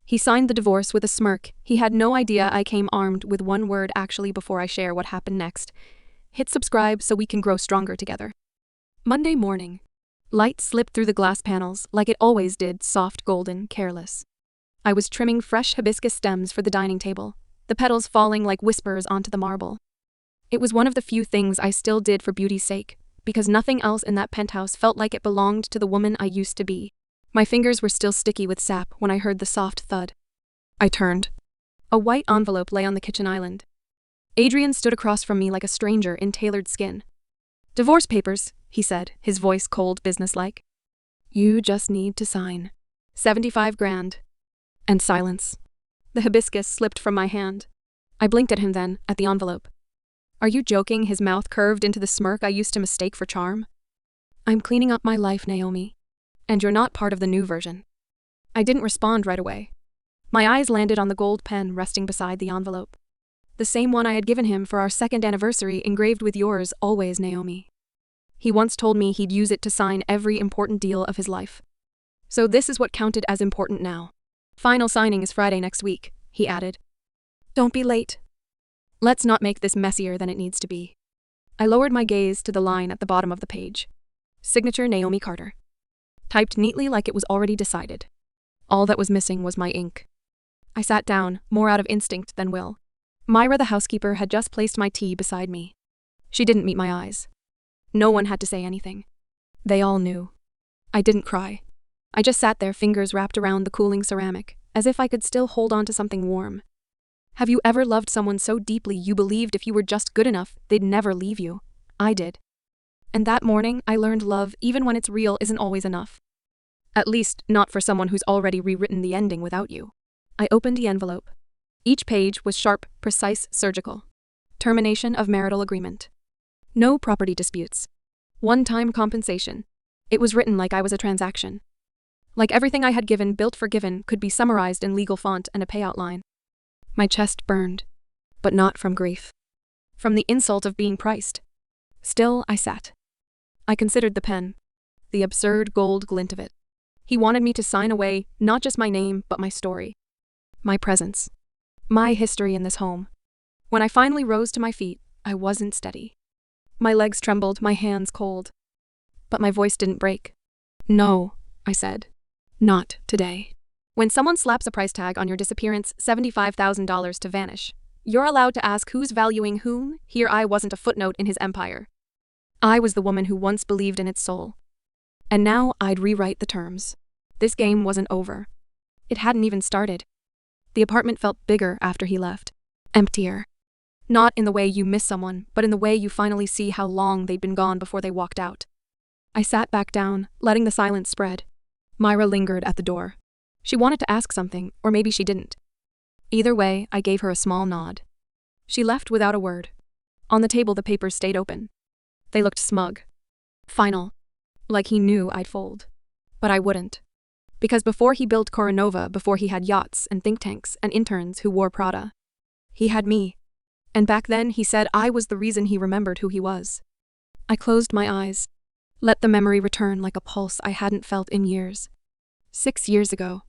He signed the divorce with a smirk. He had no idea I came armed with one word actually before I share what happened next. Hit subscribe so we can grow stronger together. Monday morning. Light slipped through the glass panels like it always did, soft, golden, careless. I was trimming fresh hibiscus stems for the dining table, the petals falling like whispers onto the marble. It was one of the few things I still did for beauty's sake, because nothing else in that penthouse felt like it belonged to the woman I used to be. My fingers were still sticky with sap when I heard the soft thud. I turned. A white envelope lay on the kitchen island. Adrian stood across from me like a stranger in tailored skin. "Divorce papers," he said, his voice cold, businesslike. "You just need to sign. 75 grand. And silence. The hibiscus slipped from my hand. I blinked at him then, at the envelope. "Are you joking?" His mouth curved into the smirk I used to mistake for charm. "I'm cleaning up my life, Naomi. And you're not part of the new version." I didn't respond right away. My eyes landed on the gold pen resting beside the envelope. The same one I had given him for our second anniversary, engraved with "Yours always, Naomi." He once told me he'd use it to sign every important deal of his life. So this is what counted as important now. "Final signing is Friday next week," he added. "Don't be late. Let's not make this messier than it needs to be." I lowered my gaze to the line at the bottom of the page. Signature Naomi Carter. Typed neatly like it was already decided. All that was missing was my ink. I sat down, more out of instinct than will. Myra, the housekeeper, had just placed my tea beside me. She didn't meet my eyes. No one had to say anything. They all knew. I didn't cry. I just sat there, fingers wrapped around the cooling ceramic, as if I could still hold on to something warm. Have you ever loved someone so deeply you believed if you were just good enough, they'd never leave you? I did. And that morning, I learned love, even when it's real, isn't always enough. At least, not for someone who's already rewritten the ending without you. I opened the envelope. Each page was sharp, precise, surgical. Termination of marital agreement. No property disputes. One-time compensation. It was written like I was a transaction. Like everything I had given, built, forgiven, could be summarized in legal font and a payout line. My chest burned. But not from grief. From the insult of being priced. Still, I sat. I considered the pen. The absurd gold glint of it. He wanted me to sign away, not just my name, but my story. My presence. My history in this home. When I finally rose to my feet, I wasn't steady. My legs trembled, my hands cold. But my voice didn't break. "No," I said. "Not today." When someone slaps a price tag on your disappearance, $75,000 to vanish, you're allowed to ask who's valuing whom. Here I wasn't a footnote in his empire. I was the woman who once believed in its soul. And now I'd rewrite the terms. This game wasn't over. It hadn't even started. The apartment felt bigger after he left. Emptier. Not in the way you miss someone, but in the way you finally see how long they'd been gone before they walked out. I sat back down, letting the silence spread. Myra lingered at the door. She wanted to ask something, or maybe she didn't. Either way, I gave her a small nod. She left without a word. On the table, the papers stayed open. They looked smug. Final. Like he knew I'd fold. But I wouldn't. Because before he built Coronova, before he had yachts and think tanks and interns who wore Prada, he had me. And back then, he said I was the reason he remembered who he was. I closed my eyes. Let the memory return like a pulse I hadn't felt in years. 6 years ago.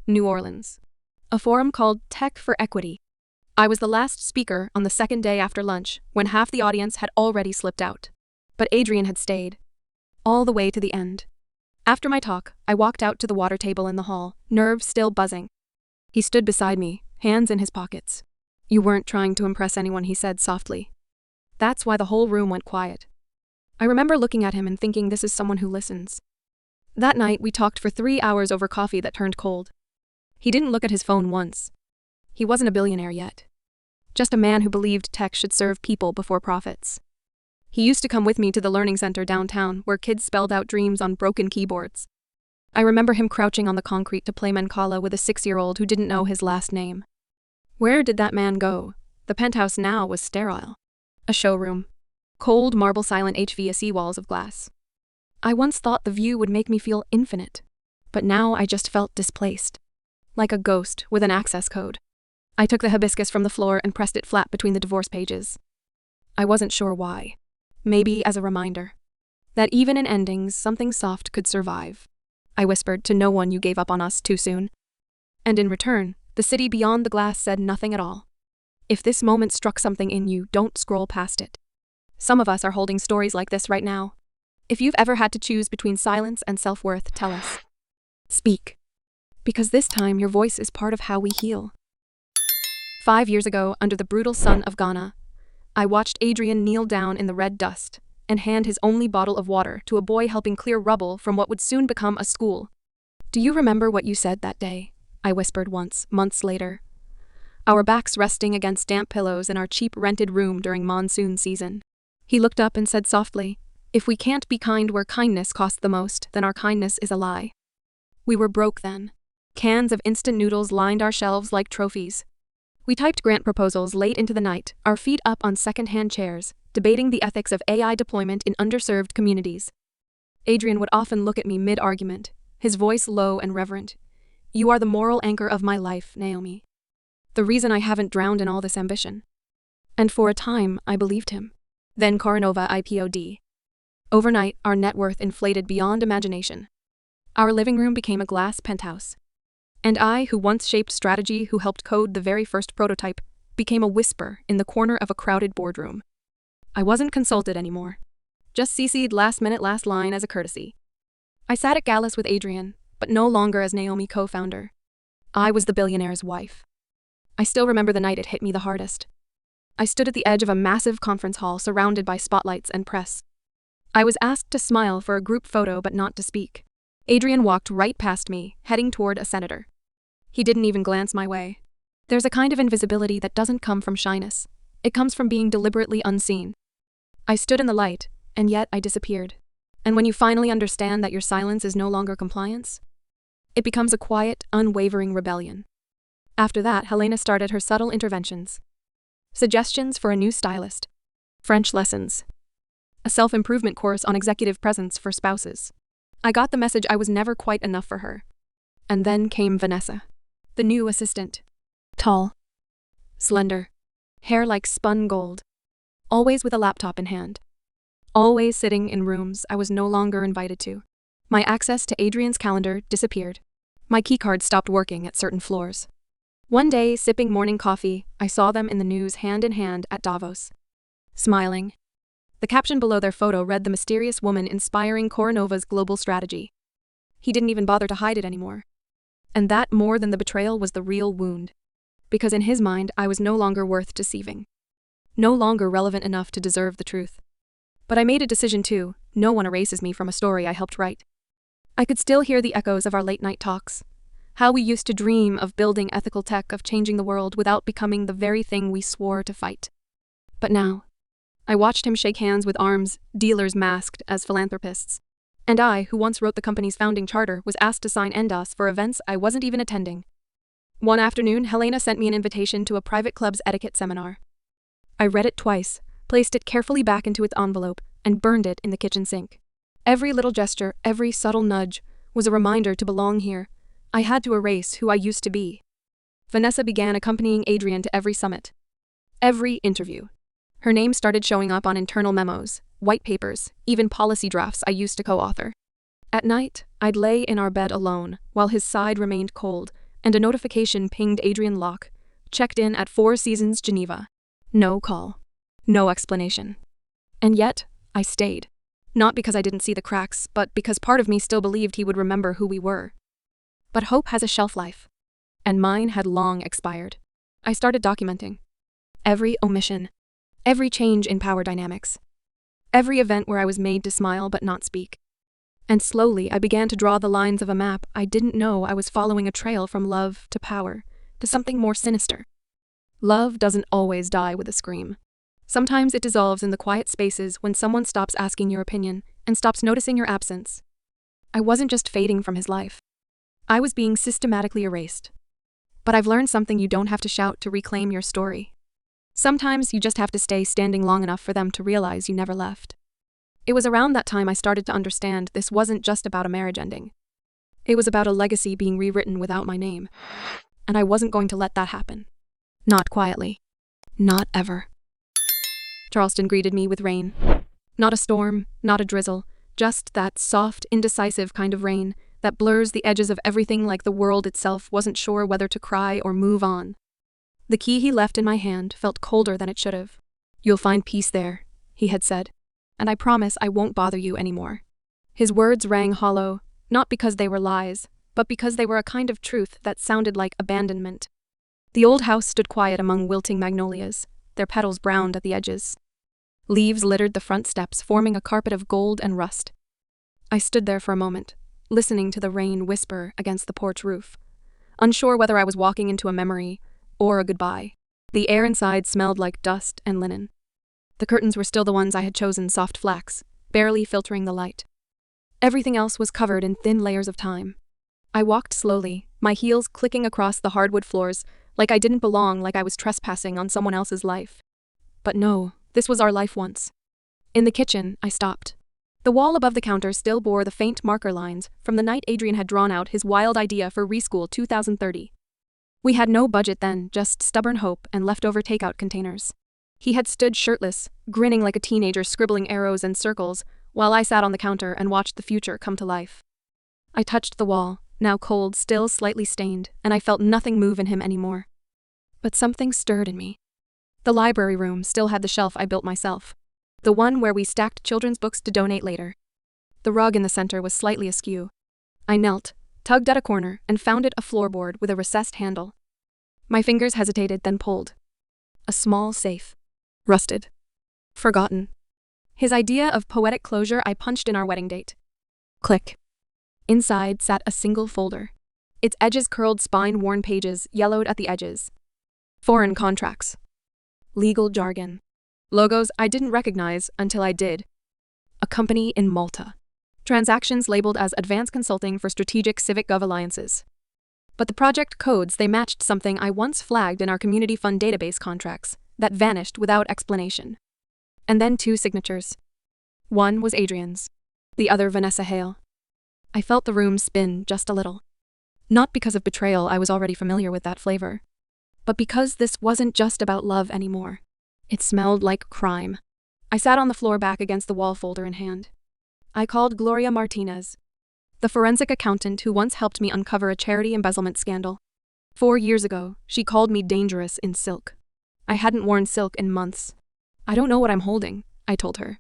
New Orleans. A forum called Tech for Equity. I was the last speaker on the second day after lunch, when half the audience had already slipped out. But Adrian had stayed. All the way to the end. After my talk, I walked out to the water table in the hall, nerves still buzzing. He stood beside me, hands in his pockets. "You weren't trying to impress anyone," he said softly. That's why the whole room went quiet. I remember looking at him and thinking, this is someone who listens. That night, we talked for 3 hours over coffee that turned cold. He didn't look at his phone once. He wasn't a billionaire yet. Just a man who believed tech should serve people before profits. He used to come with me to the learning center downtown, where kids spelled out dreams on broken keyboards. I remember him crouching on the concrete to play Mancala with a 6-year-old who didn't know his last name. Where did that man go? The penthouse now was sterile. A showroom. Cold marble silent HVAC walls of glass. I once thought the view would make me feel infinite. But now I just felt displaced. Like a ghost with an access code. I took the hibiscus from the floor and pressed it flat between the divorce pages. I wasn't sure why. Maybe as a reminder. That even in endings, something soft could survive. I whispered, "To no one, you gave up on us too soon." And in return, the city beyond the glass said nothing at all. If this moment struck something in you, don't scroll past it. Some of us are holding stories like this right now. If you've ever had to choose between silence and self-worth, tell us. Speak. Because this time, your voice is part of how we heal. 5 years ago, under the brutal sun of Ghana, I watched Adrian kneel down in the red dust and hand his only bottle of water to a boy helping clear rubble from what would soon become a school. Do you remember what you said that day? I whispered once, months later. Our backs resting against damp pillows in our cheap rented room during monsoon season. He looked up and said softly, "If we can't be kind where kindness costs the most, then our kindness is a lie." We were broke then. Cans of instant noodles lined our shelves like trophies. We typed grant proposals late into the night, our feet up on second-hand chairs, debating the ethics of AI deployment in underserved communities. Adrian would often look at me mid-argument, his voice low and reverent. "You are the moral anchor of my life, Naomi. The reason I haven't drowned in all this ambition." And for a time, I believed him. Then Coronova IPO'd. Overnight, our net worth inflated beyond imagination. Our living room became a glass penthouse. And I, who once shaped strategy, who helped code the very first prototype, became a whisper in the corner of a crowded boardroom. I wasn't consulted anymore. Just CC'd last minute last line as a courtesy. I sat at Gallus with Adrian, but no longer as Naomi co-founder. I was the billionaire's wife. I still remember the night it hit me the hardest. I stood at the edge of a massive conference hall surrounded by spotlights and press. I was asked to smile for a group photo but not to speak. Adrian walked right past me, heading toward a senator. He didn't even glance my way. There's a kind of invisibility that doesn't come from shyness. It comes from being deliberately unseen. I stood in the light, and yet I disappeared. And when you finally understand that your silence is no longer compliance, it becomes a quiet, unwavering rebellion. After that, Helena started her subtle interventions. Suggestions for a new stylist. French lessons. A self-improvement course on executive presence for spouses. I got the message I was never quite enough for her. And then came Vanessa, the new assistant. Tall. Slender. Hair like spun gold. Always with a laptop in hand. Always sitting in rooms I was no longer invited to. My access to Adrian's calendar disappeared. My keycard stopped working at certain floors. One day, sipping morning coffee, I saw them in the news hand in hand at Davos. Smiling. The caption below their photo read "The mysterious woman inspiring Coronova's global strategy." He didn't even bother to hide it anymore. And that, more than the betrayal, was the real wound. Because in his mind, I was no longer worth deceiving. No longer relevant enough to deserve the truth. But I made a decision too. No one erases me from a story I helped write. I could still hear the echoes of our late-night talks. How we used to dream of building ethical tech, of changing the world without becoming the very thing we swore to fight. But now, I watched him shake hands with arms dealers masked as philanthropists. And I, who once wrote the company's founding charter, was asked to sign endos for events I wasn't even attending. One afternoon, Helena sent me an invitation to a private club's etiquette seminar. I read it twice, placed it carefully back into its envelope, and burned it in the kitchen sink. Every little gesture, every subtle nudge, was a reminder to belong here. I had to erase who I used to be. Vanessa began accompanying Adrian to every summit. Every interview. Her name started showing up on internal memos, white papers, even policy drafts I used to co-author. At night, I'd lay in our bed alone, while his side remained cold, and a notification pinged Adrian Locke, checked in at Four Seasons Geneva. No call. No explanation. And yet, I stayed. Not because I didn't see the cracks, but because part of me still believed he would remember who we were. But hope has a shelf life. And mine had long expired. I started documenting. Every omission. Every change in power dynamics. Every event where I was made to smile but not speak. And slowly I began to draw the lines of a map. I didn't know I was following a trail from love to power, to something more sinister. Love doesn't always die with a scream. Sometimes it dissolves in the quiet spaces when someone stops asking your opinion and stops noticing your absence. I wasn't just fading from his life. I was being systematically erased. But I've learned something: you don't have to shout to reclaim your story. Sometimes you just have to stay standing long enough for them to realize you never left. It was around that time I started to understand this wasn't just about a marriage ending. It was about a legacy being rewritten without my name. And I wasn't going to let that happen. Not quietly. Not ever. Charleston greeted me with rain. Not a storm, not a drizzle, just that soft, indecisive kind of rain that blurs the edges of everything like the world itself wasn't sure whether to cry or move on. The key he left in my hand felt colder than it should have. "You'll find peace there," he had said, "and I promise I won't bother you anymore." His words rang hollow, not because they were lies, but because they were a kind of truth that sounded like abandonment. The old house stood quiet among wilting magnolias, their petals browned at the edges. Leaves littered the front steps, forming a carpet of gold and rust. I stood there for a moment, listening to the rain whisper against the porch roof, unsure whether I was walking into a memory or a goodbye. The air inside smelled like dust and linen. The curtains were still the ones I had chosen, soft flax, barely filtering the light. Everything else was covered in thin layers of time. I walked slowly, my heels clicking across the hardwood floors, like I didn't belong, like I was trespassing on someone else's life. But no, this was our life once. In the kitchen, I stopped. The wall above the counter still bore the faint marker lines from the night Adrian had drawn out his wild idea for Reschool 2030. We had no budget then, just stubborn hope and leftover takeout containers. He had stood shirtless, grinning like a teenager, scribbling arrows and circles, while I sat on the counter and watched the future come to life. I touched the wall, now cold, still slightly stained, and I felt nothing move in him anymore. But something stirred in me. The library room still had the shelf I built myself, the one where we stacked children's books to donate later. The rug in the center was slightly askew. I knelt, tugged at a corner, and found it a floorboard with a recessed handle. My fingers hesitated, then pulled. A small safe. Rusted. Forgotten. His idea of poetic closure I punched in our wedding date. Click. Inside sat a single folder. Its edges curled, spine-worn pages yellowed at the edges. Foreign contracts. Legal jargon. Logos I didn't recognize until I did. A company in Malta. Transactions labeled as Advanced Consulting for Strategic Civic Gov Alliances. But the project codes, they matched something I once flagged in our community fund database contracts that vanished without explanation. And then 2 signatures. One was Adrian's, the other Vanessa Hale. I felt the room spin just a little. Not because of betrayal, I was already familiar with that flavor. But because this wasn't just about love anymore. It smelled like crime. I sat on the floor, back against the wall, folder in hand. I called Gloria Martinez, the forensic accountant who once helped me uncover a charity embezzlement scandal. 4 years ago, she called me dangerous in silk. I hadn't worn silk in months. "I don't know what I'm holding," I told her.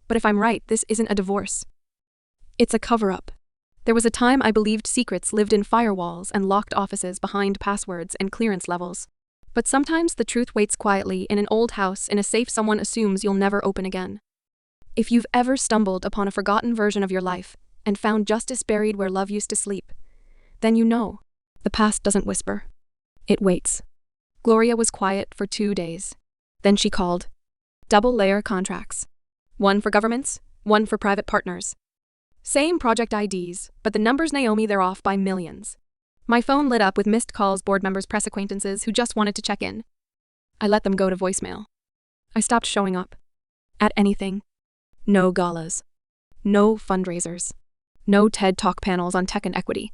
"But if I'm right, this isn't a divorce. It's a cover-up." There was a time I believed secrets lived in firewalls and locked offices behind passwords and clearance levels. But sometimes the truth waits quietly in an old house, in a safe someone assumes you'll never open again. If you've ever stumbled upon a forgotten version of your life and found justice buried where love used to sleep, then you know. The past doesn't whisper. It waits. Gloria was quiet for 2 days. Then she called. Double-layer contracts. One for governments, one for private partners. Same project IDs, but the numbers, Naomi, they're off by millions. My phone lit up with missed calls, board members, press acquaintances who just wanted to check in. I let them go to voicemail. I stopped showing up. At anything. No galas. No fundraisers. No TED Talk panels on tech and equity.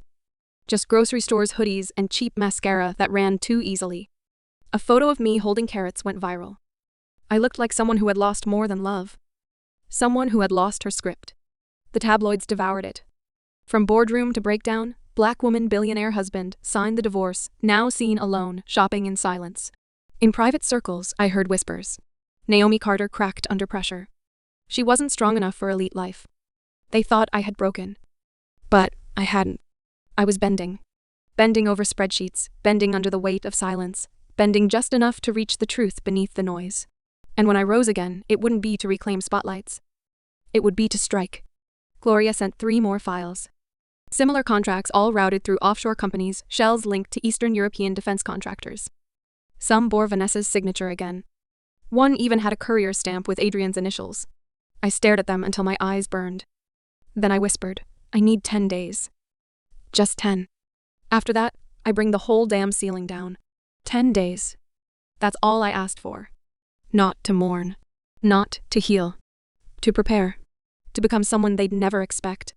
Just grocery stores, hoodies, and cheap mascara that ran too easily. A photo of me holding carrots went viral. I looked like someone who had lost more than love. Someone who had lost her script. The tabloids devoured it. From boardroom to breakdown, Black woman billionaire husband signed the divorce, now seen alone, shopping in silence. In private circles, I heard whispers. Naomi Carter cracked under pressure. She wasn't strong enough for elite life. They thought I had broken. But I hadn't. I was bending. Bending over spreadsheets, bending under the weight of silence, bending just enough to reach the truth beneath the noise. And when I rose again, it wouldn't be to reclaim spotlights. It would be to strike. Gloria sent 3 more files. Similar contracts, all routed through offshore companies, shells linked to Eastern European defense contractors. Some bore Vanessa's signature again. One even had a courier stamp with Adrian's initials. I stared at them until my eyes burned. Then I whispered, I need 10 days. Just 10. After that, I bring the whole damn ceiling down. 10 days. That's all I asked for. Not to mourn. Not to heal. To prepare. To become someone they'd never expect.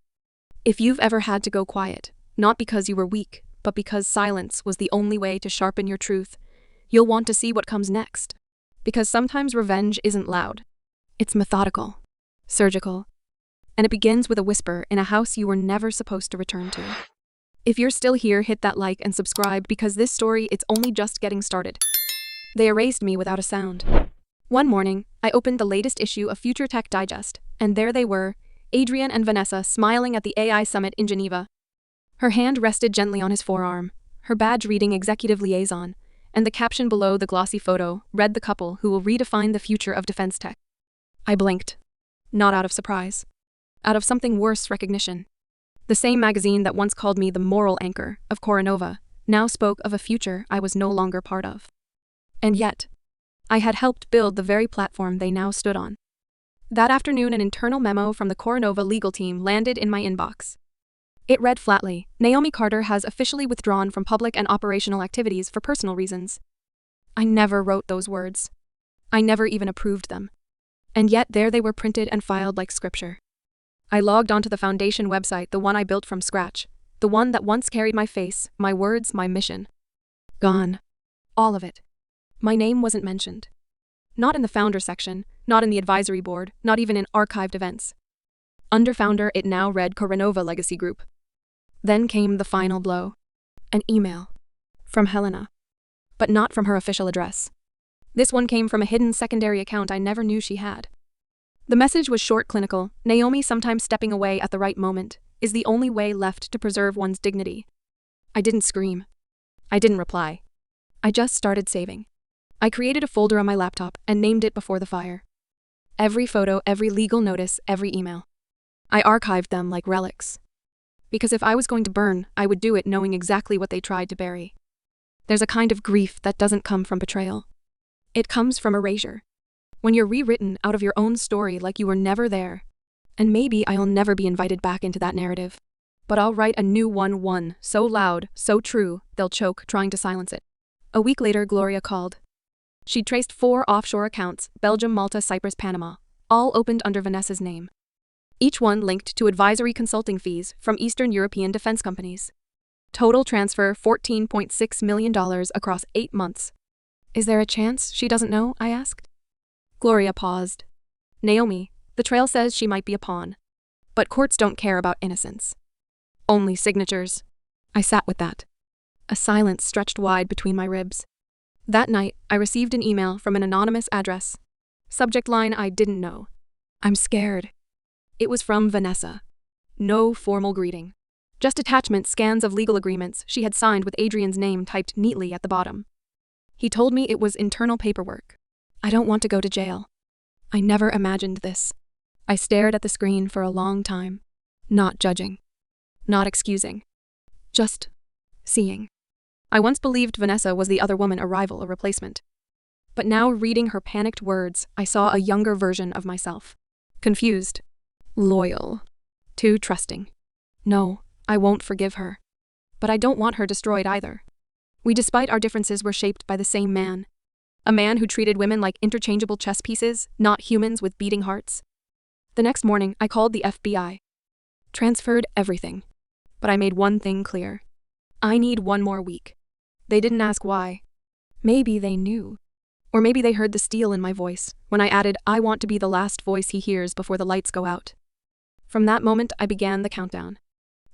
If you've ever had to go quiet, not because you were weak, but because silence was the only way to sharpen your truth, you'll want to see what comes next. Because sometimes revenge isn't loud. It's methodical. Surgical. and it begins with a whisper in a house you were never supposed to return to. If you're still here, hit that like and subscribe because this story, it's only just getting started. They erased me without a sound. One morning, I opened the latest issue of Future Tech Digest, and there they were, Adrian and Vanessa smiling at the AI summit in Geneva. Her hand rested gently on his forearm, her badge reading Executive Liaison, and the caption below the glossy photo read the couple who will redefine the future of defense tech. I blinked. Not out of surprise. Out of something worse, recognition. The same magazine that once called me the moral anchor of Coronova now spoke of a future I was no longer part of. And yet, I had helped build the very platform they now stood on. That afternoon, an internal memo from the Coronova legal team landed in my inbox. It read flatly, Naomi Carter has officially withdrawn from public and operational activities for personal reasons. I never wrote those words. I never even approved them. And yet there they were, printed and filed like scripture. I logged onto the foundation website, the one I built from scratch, the one that once carried my face, my words, my mission. Gone. All of it. My name wasn't mentioned. Not in the founder section, not in the advisory board, not even in archived events. Under founder, it now read Coronova Legacy Group. Then came the final blow. An email. From Helena. But not from her official address. This one came from a hidden secondary account I never knew she had. The message was short, clinical. Naomi, sometimes stepping away at the right moment is the only way left to preserve one's dignity. I didn't scream. I didn't reply. I just started saving. I created a folder on my laptop and named it Before the Fire. Every photo, every legal notice, every email. I archived them like relics. Because if I was going to burn, I would do it knowing exactly what they tried to bury. There's a kind of grief that doesn't come from betrayal. It comes from erasure. When you're rewritten out of your own story like you were never there. And maybe I'll never be invited back into that narrative. But I'll write a new one so loud, so true, they'll choke trying to silence it. A week later, Gloria called. She'd traced 4 offshore accounts, Belgium, Malta, Cyprus, Panama, all opened under Vanessa's name. Each one linked to advisory consulting fees from Eastern European defense companies. Total transfer $14.6 million across 8 months. Is there a chance she doesn't know? I asked. Gloria paused. Naomi, the trail says she might be a pawn. But courts don't care about innocence. Only signatures. I sat with that. A silence stretched wide between my ribs. That night, I received an email from an anonymous address. Subject line, I didn't know. I'm scared. It was from Vanessa. No formal greeting. Just attachment scans of legal agreements she had signed with Adrian's name typed neatly at the bottom. He told me it was internal paperwork. I don't want to go to jail. I never imagined this. I stared at the screen for a long time. Not judging. Not excusing. Just seeing. I once believed Vanessa was the other woman, a rival, a replacement. But now, reading her panicked words, I saw a younger version of myself. Confused. Loyal. Too trusting. No, I won't forgive her. But I don't want her destroyed either. We, despite our differences, were shaped by the same man. A man who treated women like interchangeable chess pieces, not humans with beating hearts. The next morning, I called the FBI. Transferred everything. But I made one thing clear. I need 1 more week. They didn't ask why. Maybe they knew. Or maybe they heard the steel in my voice when I added, I want to be the last voice he hears before the lights go out. From that moment, I began the countdown.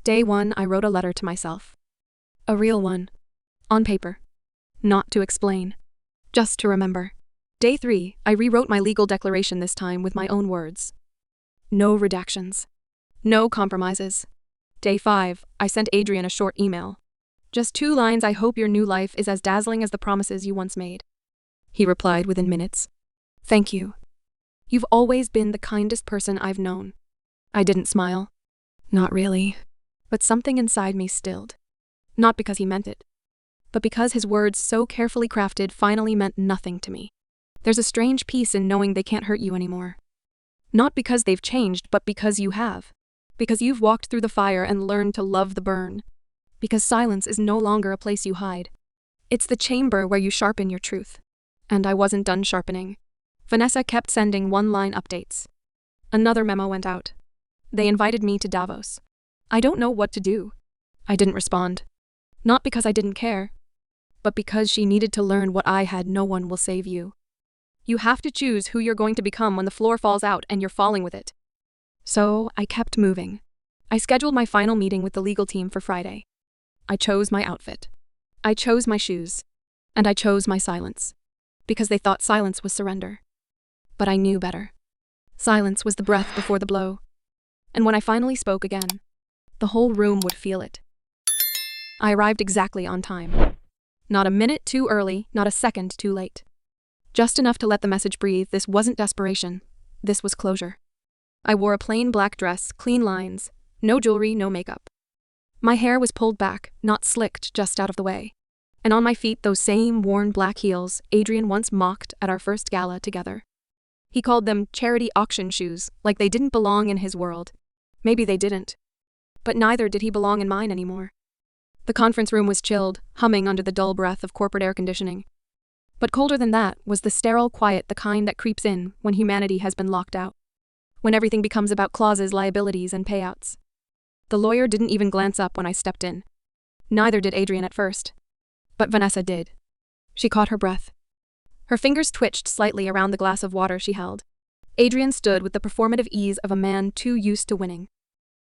Day 1, I wrote a letter to myself. A real one. On paper. Not to explain. Just to remember. Day 3, I rewrote my legal declaration, this time with my own words. No redactions. No compromises. Day 5, I sent Adrian a short email. Just 2 lines, I hope your new life is as dazzling as the promises you once made. He replied within minutes. Thank you. You've always been the kindest person I've known. I didn't smile. Not really. But something inside me stilled. Not because he meant it, but because his words, so carefully crafted, finally meant nothing to me. There's a strange peace in knowing they can't hurt you anymore. Not because they've changed, but because you have. Because you've walked through the fire and learned to love the burn. Because silence is no longer a place you hide. It's the chamber where you sharpen your truth. And I wasn't done sharpening. Vanessa kept sending 1-line updates. Another memo went out. They invited me to Davos. I don't know what to do. I didn't respond. Not because I didn't care, but because she needed to learn what I had. No one will save you. You have to choose who you're going to become when the floor falls out and you're falling with it. So I kept moving. I scheduled my final meeting with the legal team for Friday. I chose my outfit. I chose my shoes. And I chose my silence. Because they thought silence was surrender. But I knew better. Silence was the breath before the blow. And when I finally spoke again, the whole room would feel it. I arrived exactly on time. Not a minute too early, not a second too late. Just enough to let the message breathe. This wasn't desperation. This was closure. I wore a plain black dress, clean lines, no jewelry, no makeup. My hair was pulled back, not slicked, just out of the way. And on my feet, those same worn black heels Adrian once mocked at our first gala together. He called them charity auction shoes, like they didn't belong in his world. Maybe they didn't. But neither did he belong in mine anymore. The conference room was chilled, humming under the dull breath of corporate air conditioning. But colder than that was the sterile quiet, the kind that creeps in when humanity has been locked out. When everything becomes about clauses, liabilities, and payouts. The lawyer didn't even glance up when I stepped in. Neither did Adrian at first. But Vanessa did. She caught her breath. Her fingers twitched slightly around the glass of water she held. Adrian stood with the performative ease of a man too used to winning.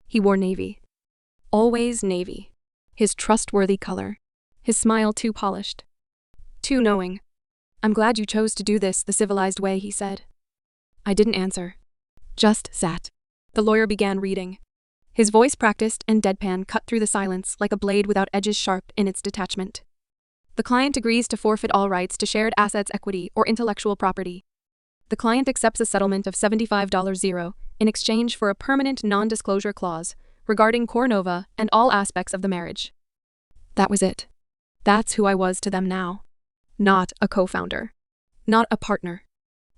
He wore navy. Always navy. His trustworthy color. His smile too polished. Too knowing. "I'm glad you chose to do this the civilized way," he said. I didn't answer. Just sat. The lawyer began reading. His voice, practiced and deadpan, cut through the silence like a blade without edges, sharp in its detachment. The client agrees to forfeit all rights to shared assets, equity, or intellectual property. The client accepts a settlement of $75 in exchange for a permanent non-disclosure clause regarding Cornova and all aspects of the marriage. That was it. That's who I was to them now. Not a co-founder. Not a partner.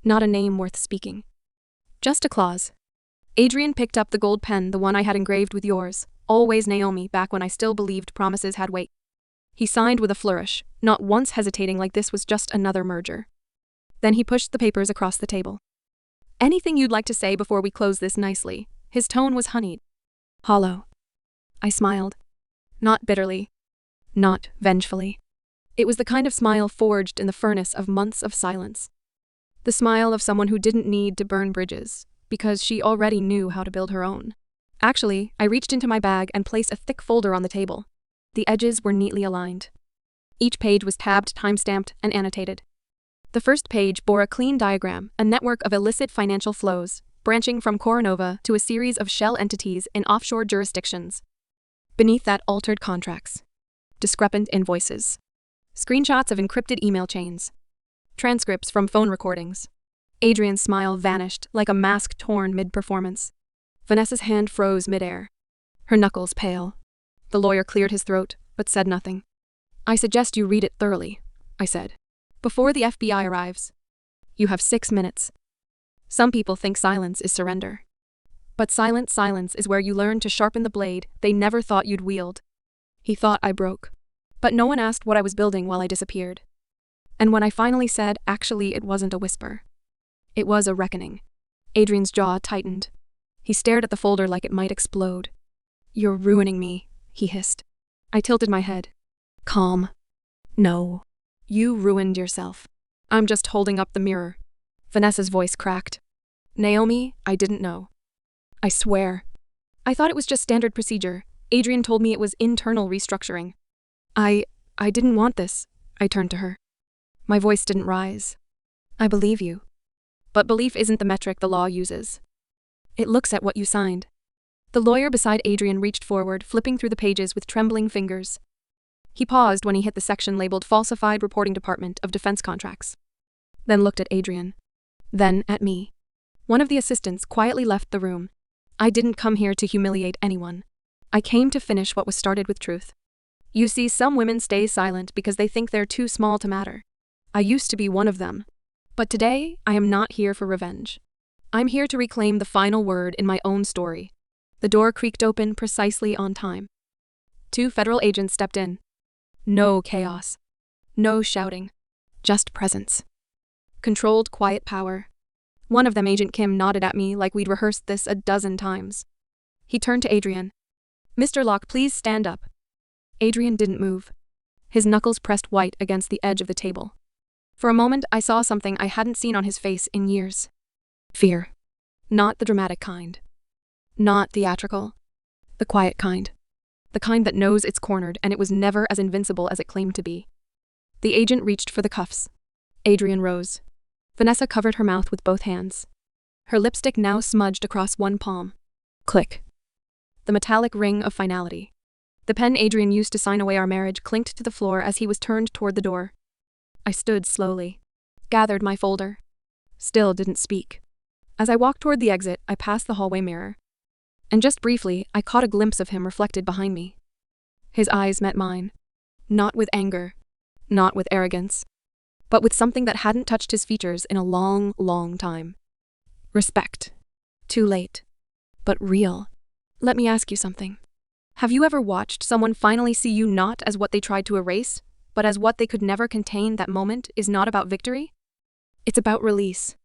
Not a name worth speaking. Just a clause. Adrian picked up the gold pen, the one I had engraved with yours, always Naomi, back when I still believed promises had weight. He signed with a flourish, not once hesitating like this was just another merger. Then he pushed the papers across the table. "Anything you'd like to say before we close this nicely?" His tone was honeyed. Hollow. I smiled. Not bitterly. Not vengefully. It was the kind of smile forged in the furnace of months of silence. The smile of someone who didn't need to burn bridges, because she already knew how to build her own. Actually, I reached into my bag and placed a thick folder on the table. The edges were neatly aligned. Each page was tabbed, time-stamped, and annotated. The first page bore a clean diagram, a network of illicit financial flows, branching from Coronova to a series of shell entities in offshore jurisdictions. Beneath that, altered contracts. Discrepant invoices. Screenshots of encrypted email chains. Transcripts from phone recordings. Adrian's smile vanished like a mask torn mid-performance. Vanessa's hand froze mid-air. Her knuckles pale. The lawyer cleared his throat, but said nothing. "I suggest you read it thoroughly," I said. "Before the FBI arrives. You have 6 minutes. Some people think silence is surrender. But silence is where you learn to sharpen the blade they never thought you'd wield." He thought I broke. But no one asked what I was building while I disappeared. And when I finally said, actually, it wasn't a whisper. It was a reckoning. Adrian's jaw tightened. He stared at the folder like it might explode. "You're ruining me," he hissed. I tilted my head. Calm. "No. You ruined yourself. I'm just holding up the mirror." Vanessa's voice cracked. "Naomi, I didn't know. I swear. I thought it was just standard procedure. Adrian told me it was internal restructuring. I didn't want this." I turned to her. My voice didn't rise. "I believe you. But belief isn't the metric the law uses. It looks at what you signed." The lawyer beside Adrian reached forward, flipping through the pages with trembling fingers. He paused when he hit the section labeled Falsified Reporting Department of Defense Contracts. Then looked at Adrian. Then at me. One of the assistants quietly left the room. I didn't come here to humiliate anyone. I came to finish what was started with truth. You see, some women stay silent because they think they're too small to matter. I used to be one of them. But today, I am not here for revenge. I'm here to reclaim the final word in my own story. The door creaked open precisely on time. 2 federal agents stepped in. No chaos. No shouting. Just presence. Controlled, quiet power. One of them, Agent Kim, nodded at me like we'd rehearsed this a dozen times. He turned to Adrian. "Mr. Locke, please stand up." Adrian didn't move. His knuckles pressed white against the edge of the table. For a moment, I saw something I hadn't seen on his face in years. Fear. Not the dramatic kind. Not theatrical. The quiet kind. The kind that knows it's cornered and it was never as invincible as it claimed to be. The agent reached for the cuffs. Adrian rose. Vanessa covered her mouth with both hands. Her lipstick now smudged across one palm. Click. The metallic ring of finality. The pen Adrian used to sign away our marriage clinked to the floor as he was turned toward the door. I stood slowly. Gathered my folder. Still didn't speak. As I walked toward the exit, I passed the hallway mirror. And just briefly, I caught a glimpse of him reflected behind me. His eyes met mine. Not with anger. Not with arrogance. But with something that hadn't touched his features in a long, long time. Respect. Too late. But real. Let me ask you something. Have you ever watched someone finally see you not as what they tried to erase, but as what they could never contain? That moment is not about victory. It's about release.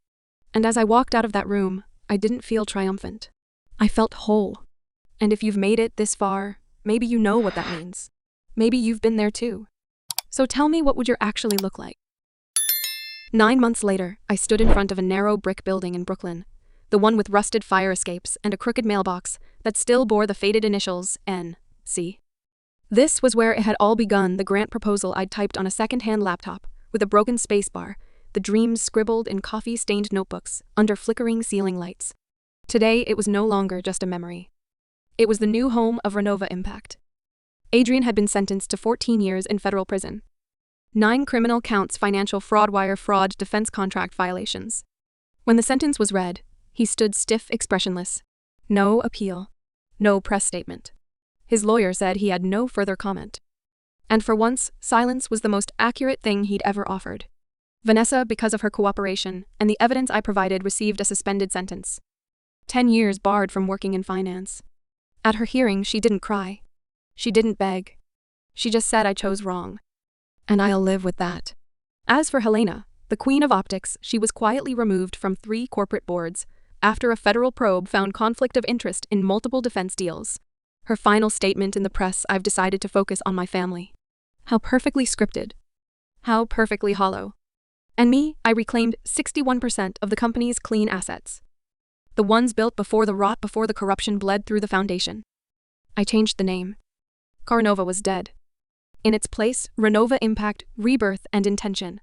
And as I walked out of that room, I didn't feel triumphant. I felt whole. And if you've made it this far, maybe you know what that means. Maybe you've been there too. So tell me, what would your actually look like? 9 months later, I stood in front of a narrow brick building in Brooklyn, the one with rusted fire escapes and a crooked mailbox that still bore the faded initials N.C. This was where it had all begun, the grant proposal I'd typed on a second-hand laptop, with a broken spacebar, the dreams scribbled in coffee-stained notebooks, under flickering ceiling lights. Today, it was no longer just a memory. It was the new home of Renova Impact. Adrian had been sentenced to 14 years in federal prison. 9 criminal counts, financial fraud, wire fraud, defense contract violations. When the sentence was read, he stood stiff, expressionless. No appeal. No press statement. His lawyer said he had no further comment. And for once, silence was the most accurate thing he'd ever offered. Vanessa, because of her cooperation and the evidence I provided, received a suspended sentence. 10 years barred from working in finance. At her hearing, she didn't cry. She didn't beg. She just said, I chose wrong. And I'll live with that. As for Helena, the queen of optics, she was quietly removed from 3 corporate boards after a federal probe found conflict of interest in multiple defense deals. Her final statement in the press, I've decided to focus on my family. How perfectly scripted. How perfectly hollow. And me, I reclaimed 61% of the company's clean assets. The ones built before the rot, before the corruption bled through the foundation. I changed the name. Renova was dead. In its place, Renova Impact, Rebirth and Intention.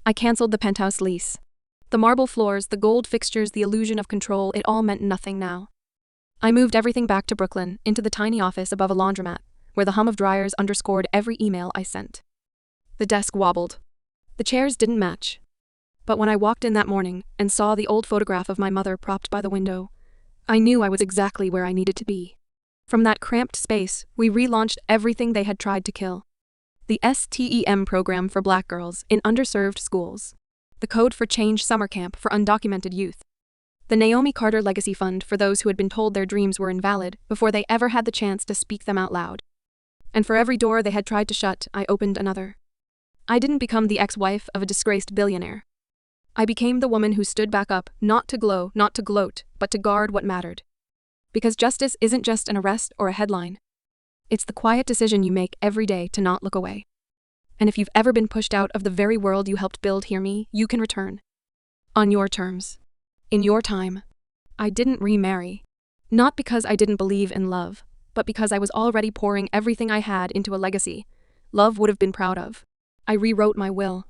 I canceled the penthouse lease. The marble floors, the gold fixtures, the illusion of control, it all meant nothing now. I moved everything back to Brooklyn, into the tiny office above a laundromat, where the hum of dryers underscored every email I sent. The desk wobbled. The chairs didn't match. But when I walked in that morning and saw the old photograph of my mother propped by the window, I knew I was exactly where I needed to be. From that cramped space, we relaunched everything they had tried to kill. The STEM program for Black girls in underserved schools. The Code for Change summer camp for undocumented youth. The Naomi Carter Legacy Fund for those who had been told their dreams were invalid before they ever had the chance to speak them out loud. And for every door they had tried to shut, I opened another. I didn't become the ex-wife of a disgraced billionaire. I became the woman who stood back up, not to glow, not to gloat, but to guard what mattered. Because justice isn't just an arrest or a headline. It's the quiet decision you make every day to not look away. And if you've ever been pushed out of the very world you helped build, hear me, you can return. On your terms. In your time. I didn't remarry. Not because I didn't believe in love, but because I was already pouring everything I had into a legacy love would have been proud of. I rewrote my will.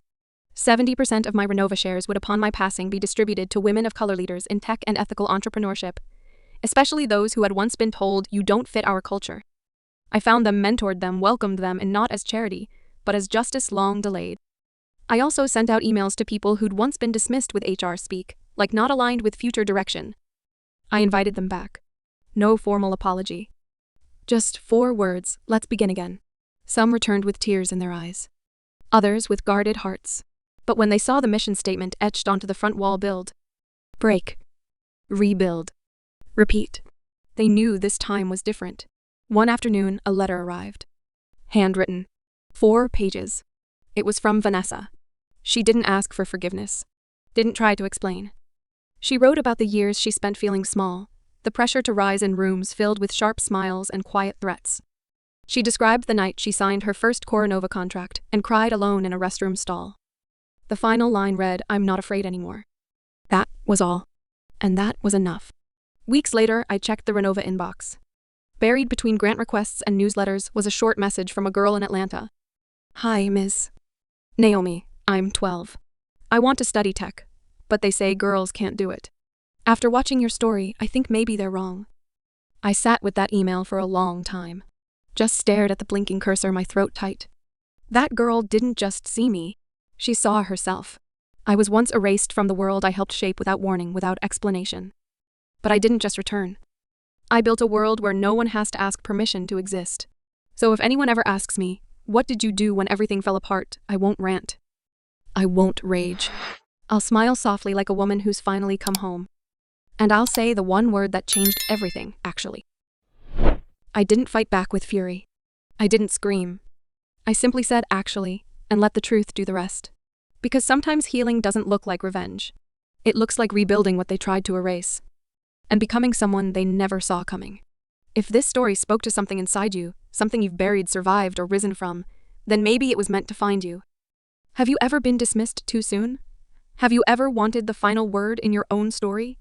70% of my Renova shares would upon my passing be distributed to women of color leaders in tech and ethical entrepreneurship, especially those who had once been told, you don't fit our culture. I found them, mentored them, welcomed them, and not as charity, but as justice long delayed. I also sent out emails to people who'd once been dismissed with HR speak, like not aligned with future direction. I invited them back. No formal apology. Just 4 words, let's begin again. Some returned with tears in their eyes. Others with guarded hearts. But when they saw the mission statement etched onto the front wall, build, break, rebuild, repeat, they knew this time was different. One afternoon, a letter arrived. Handwritten. 4 pages. It was from Vanessa. She didn't ask for forgiveness. Didn't try to explain. She wrote about the years she spent feeling small, the pressure to rise in rooms filled with sharp smiles and quiet threats. She described the night she signed her first Renova contract and cried alone in a restroom stall. The final line read, I'm not afraid anymore. That was all. And that was enough. Weeks later, I checked the Renova inbox. Buried between grant requests and newsletters was a short message from a girl in Atlanta. Hi, Ms. Naomi, I'm 12. I want to study tech, but they say girls can't do it. After watching your story, I think maybe they're wrong. I sat with that email for a long time. Just stared at the blinking cursor, my throat tight. That girl didn't just see me. She saw herself. I was once erased from the world I helped shape without warning, without explanation. But I didn't just return. I built a world where no one has to ask permission to exist. So if anyone ever asks me, what did you do when everything fell apart, I won't rant. I won't rage. I'll smile softly like a woman who's finally come home. And I'll say the one word that changed everything, actually. I didn't fight back with fury. I didn't scream. I simply said actually, and let the truth do the rest. Because sometimes healing doesn't look like revenge. It looks like rebuilding what they tried to erase. And becoming someone they never saw coming. If this story spoke to something inside you, something you've buried, survived, or risen from, then maybe it was meant to find you. Have you ever been dismissed too soon? Have you ever wanted the final word in your own story?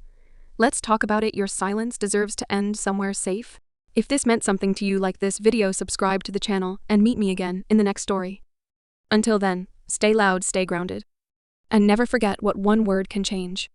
Let's talk about it. Your silence deserves to end somewhere safe. If this meant something to you like this video, subscribe to the channel and meet me again in the next story. Until then, stay loud, stay grounded. And never forget what one word can change.